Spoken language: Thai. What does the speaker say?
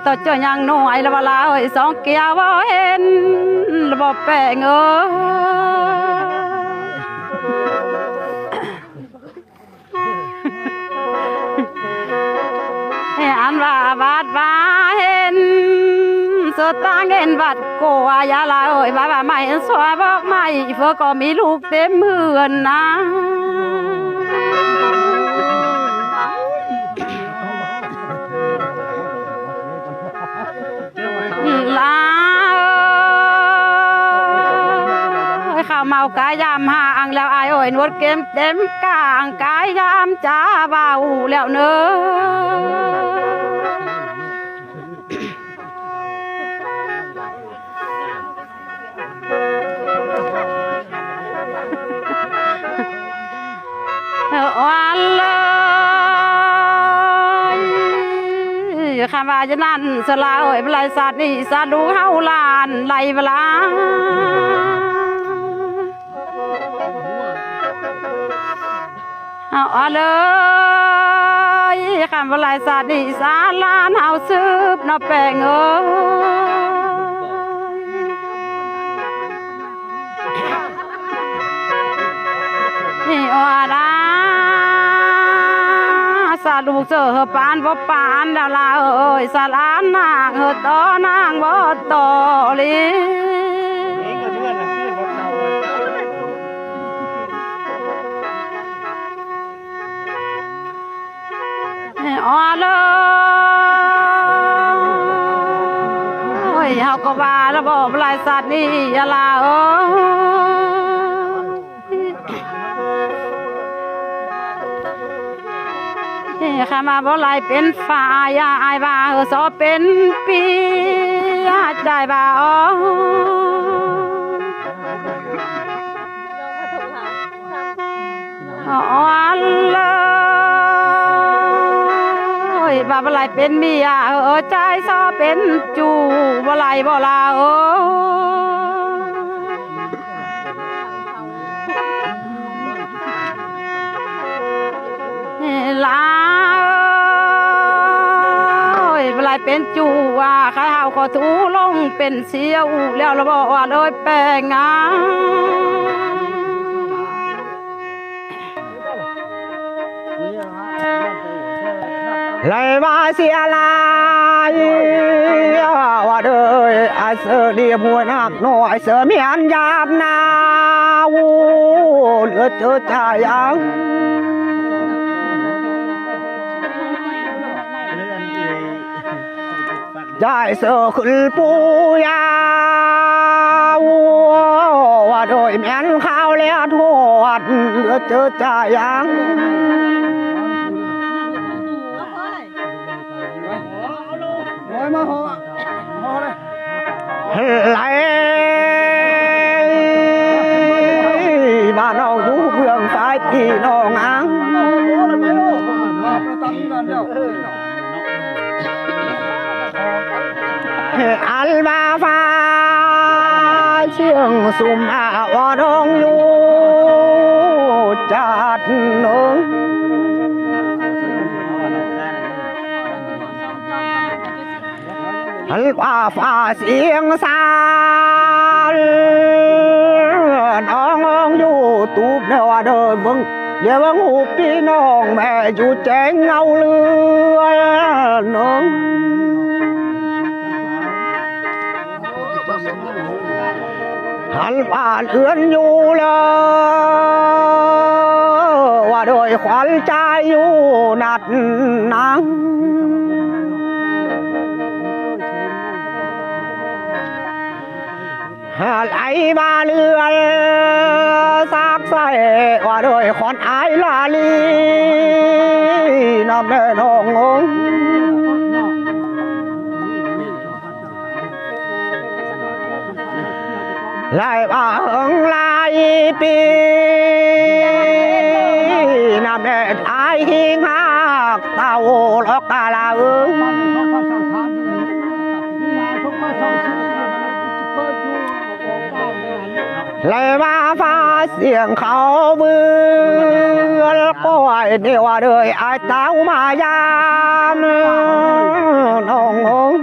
ต่อเจอยังหน่วยละเวลาสองเกียวบ่เห็นบ่แปลงอันว่าบาดว่าเห็นสตางเงินบาดโกยาลาว่าไม่สวยบอกไม่เพื่อก็มีลูกเต็มเมือนนะลาข้าวเมากายยามห่างแล้วไอ้นวดเก็มเต็มกลางกายยามจ้าเบาแล้วเนอวันเลยคำว่าจะนั่นสลายเวลาสัตว์นี่สะดูเฮาลานไหลเวลาเอาเลยคำว่าลายสัตว์นี่สาลานเฮาสืบนับแปลงนี่ว่าดาสาลูกเจอปานบ่ปานดาลาสาลานนางต่อนางบ่ต่อลิอ๋อเลยเฮาก็ว่าแล้วบ่ลายสัตว์นี่อย่าลาข้ามาบ่ลายเป็นฝ่ายอายบ่าสอเป็นปีได้บ่าเลยบ่าบ่ลายเป็นเมียใจสอเป็นจูบ่ลายบ่ลาลาเป็นจูว่าข้าเขาถูลงเป็นเสียวแล้วเราบอกว่าเลยแปลงงานเลยมาเสียลายว่าเด้อไอเสือเดียบหัวนักน้อยเสือเมียนยาบนาวูเหลือเจอใจยังได้เสือขึ้นปูยาวว่าโดยแม่นข้าวเลี้ยทวดเหลือเจอใจยังไหลบ้านเราอยู่เพื่องสายพี่น้องอังอัลบาฟ้าเชียงสุ่มวอดงอยู่จัดนงอัลบาฟ้าเสียงสารน้องอยู่ตูบเนื้อเดินมึงเดี๋ยวมึงหูพี่น้องแม่อยู่แจ้งเงาเลือน้องหันบ้านเอื้อนอยู่เลยว่าโดยขวัญใจอยู่นัดนังไหลมาเรือนซักใส่ว่าโดยขอนไอลาลีน้ำแม่น้องงงไล่บางลายปีน้ำแดดไอหิงหักเต่าลอกตาลา เลยมาฟ้าเสียงเขาเบือก็ไอ้เนี่ยว่าเลยไอ้เต้ามายามน้อง